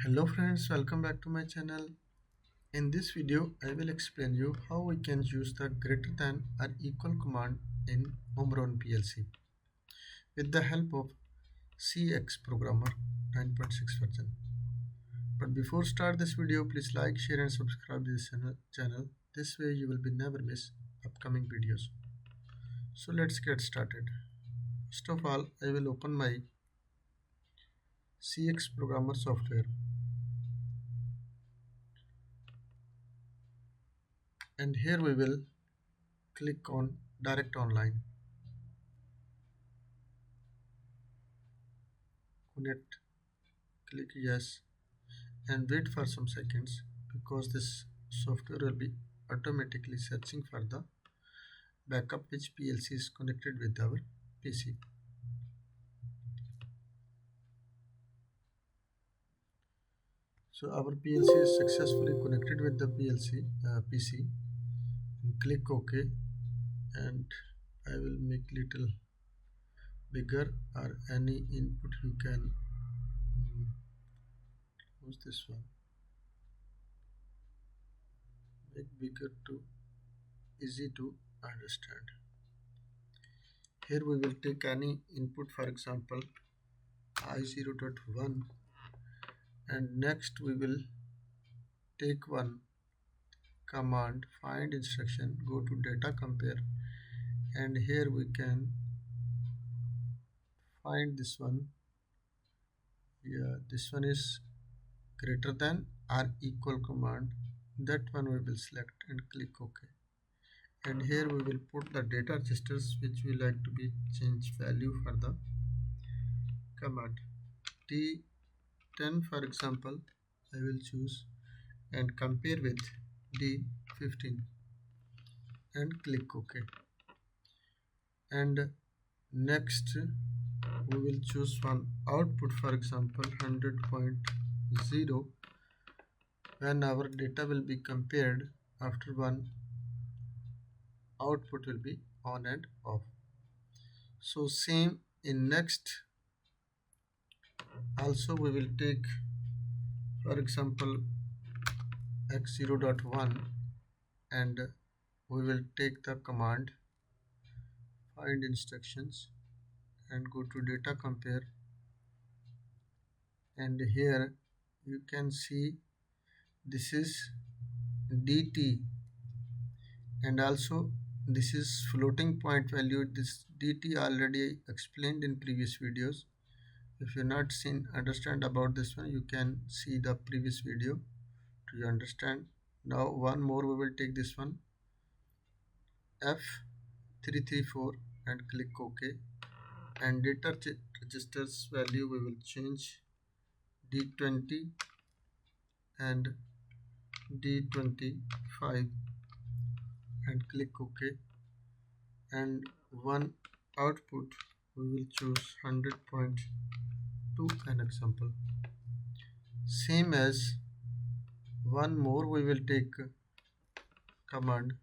Hello friends, welcome back to my channel. In this video, I will explain you how we can use the greater than or equal command in Omron PLC with the help of CX Programmer 9.6 version. But before start this video, please like, share and subscribe to this channel. This way you will be never miss upcoming videos. So let's get started. First of all, I will open my CX Programmer software, and here we will click on Direct Online. Connect, click yes, and wait for some seconds because this software will be automatically searching for the backup which PLC is connected with our PC. So our PLC is successfully connected with the PC. Click OK, and I will make little bigger, or any input you can use this one, make bigger to easy to understand. Here we will take any input, for example I0.1, and next we will take one command, find instruction, go to data compare, and here we can find this one. Yeah, this one is greater than or equal command. That one we will select and click OK. And here we will put the data registers which we like to be change value for the command. D10 for example I will choose and compare with D15 and click OK. And next we will choose one output, for example 100.0. When our data will be compared, after one output will be on and off. So same in next also we will take, for example x0.1, and we will take the command find instructions and go to data compare, and here you can see this is dt, and also this is floating point value. This dt already explained in previous videos. If you're not seen understand about this one, you can see the previous video to understand. Now one more, we will take this one F334 and click OK, and data registers value we will change D20 and D25 and click OK, and one output we will choose 100.2 an example. Same as one more, we will take command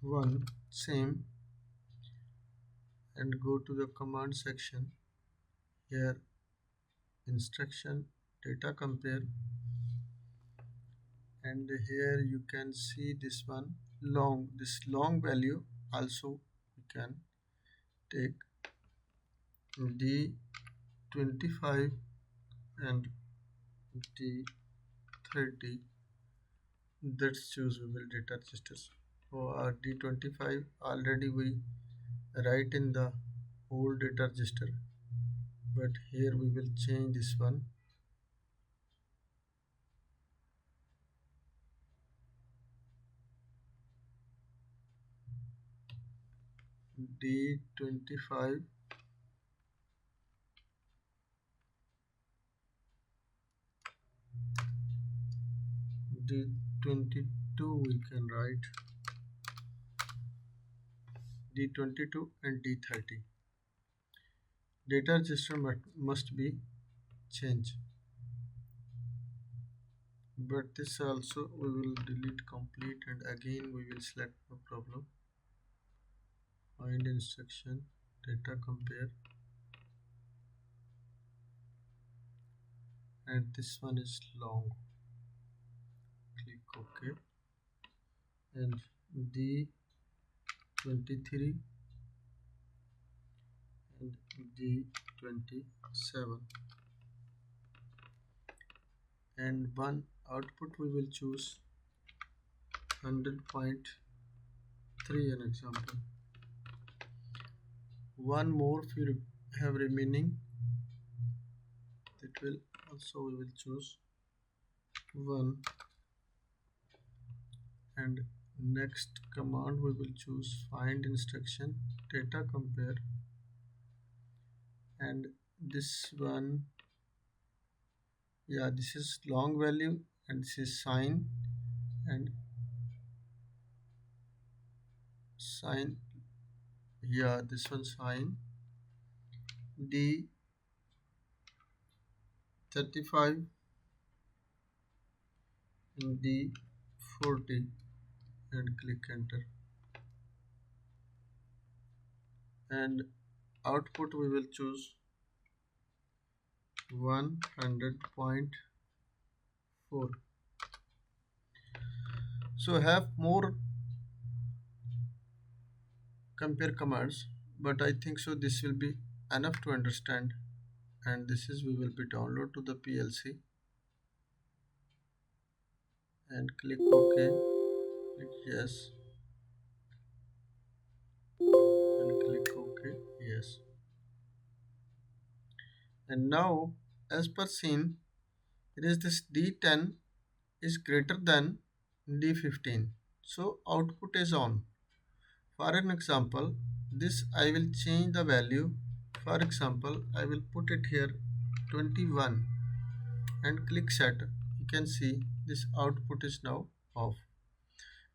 one same and go to the command section. Here instruction, data compare, and here you can see this one long, this long value also we can take D25 and D30. Let's choose we will data registers. For D25 already we write in the old data register, but here we will change this one D25 D22, we can write D22 and D30. Data register must be changed, but this also we will delete complete, and again we will select no problem, find instruction, data compare, and this one is long. Click OK, and D23 and D27, and one output we will choose 100.3 an example. One more if you have remaining, that will also we will choose 1, and next command we will choose find instruction data compare, and this one, yeah, this is long value and this is sine, and sine, yeah, this one sine D35 and D40, and click enter, and output we will choose 100.4. so have more compare commands, but I think so this will be enough to understand, and this is we will be download to the PLC, and click OK, click yes, and click OK, yes. And now as per seen, it is this D10 is greater than D15, so output is on. For an example, this I will change the value. For example, I will put it here 21 and click set. You can see this output is now off.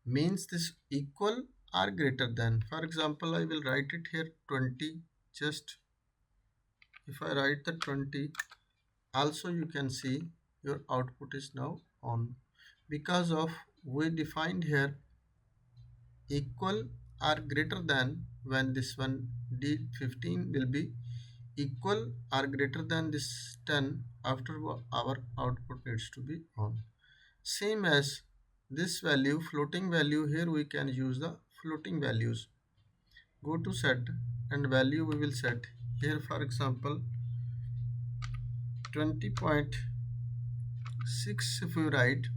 Means this equal or greater than. For example, I will write it here 20. Just if I write the 20, also you can see your output is now on, because of we defined here equal or greater than. When this one D15 will be equal or greater than this 10, after our output needs to be on. Same as this value, floating value, here we can use the floating values. Go to set, and value we will set here, for example 20.6 if you write,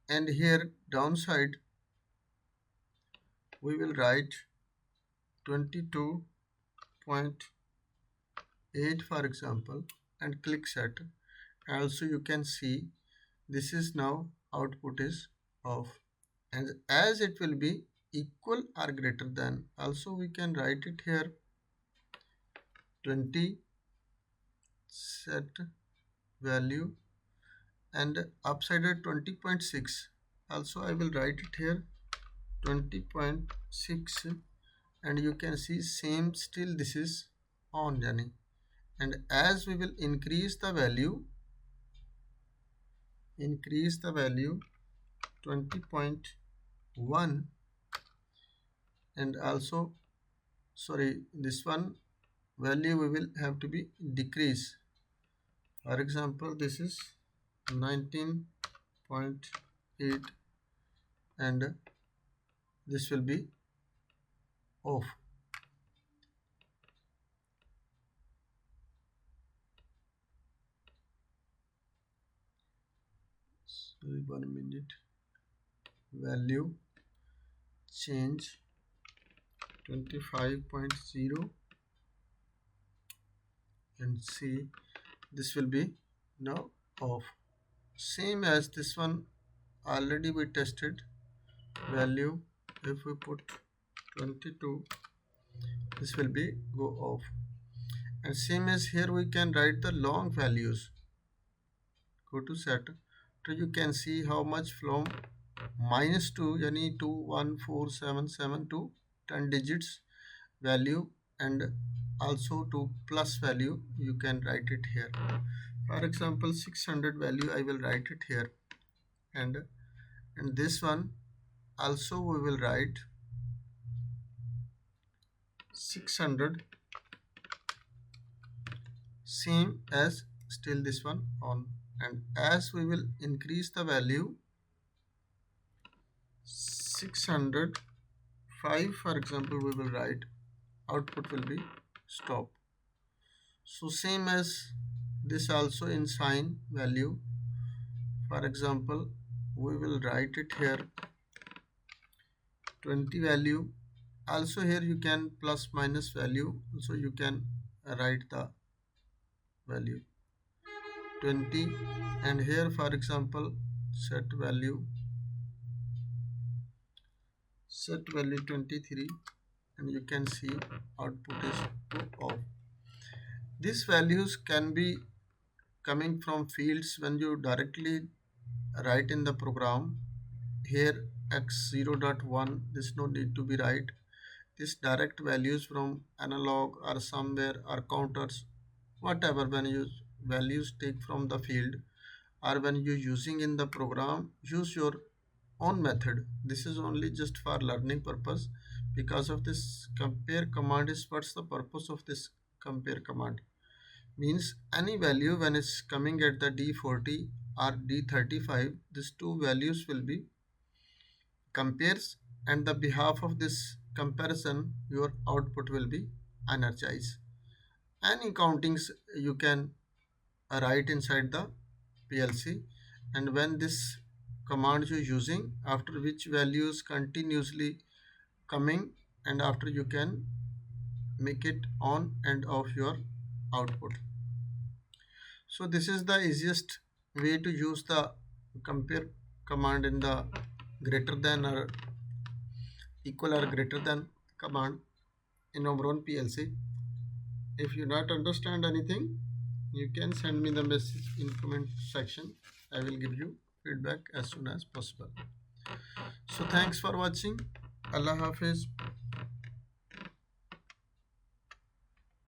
and here downside we will write 22.8 for example, and click set. Also you can see this is now output is off, and as it will be equal or greater than, also we can write it here 20 set value, and upside at 20.6, also I will write it here 20.6, and you can see same still this is on running. And as we will increase the value 20.1, and also sorry, this one value we will have to be decrease. For example, this is 19.8, and this will be off. Sorry, 1 minute. Value change 25.0, and see this will be now off. Same as this one already we tested. Value if we put 22, this will be go off. And same as here we can write the long values. Go to set, so you can see how much from -2 yani 21477 to 10 digits value, and also to plus value you can write it here. For example 600 value I will write it here, and this one also we will write 600, same as still this one on, and as we will increase the value 605 for example, we will write output will be stop. So same as this also in sine value, for example we will write it here 20 value. Also here you can plus minus value, so you can write the value 20, and here for example set value 23, and you can see output is off. These values can be coming from fields when you directly write in the program. Here x0.1, this no need to be write. This direct values from analog or somewhere or counters, whatever, when you values take from the field or when you using in the program, use your own method. This is only just for learning purpose. Because of this compare command is what's the purpose of this compare command, means any value when it's coming at the D40 or D35, these two values will be compares, and the behalf of this comparison your output will be energized. Any countings you can write inside the PLC, and when this command you're using, after which values continuously coming, and after you can make it on and off your output. So this is the easiest way to use the compare command in the greater than or equal or greater than command in Omron PLC. If you not understand anything, you can send me the message in comment section. I will give you feedback as soon as possible. So thanks for watching. Allah Hafiz.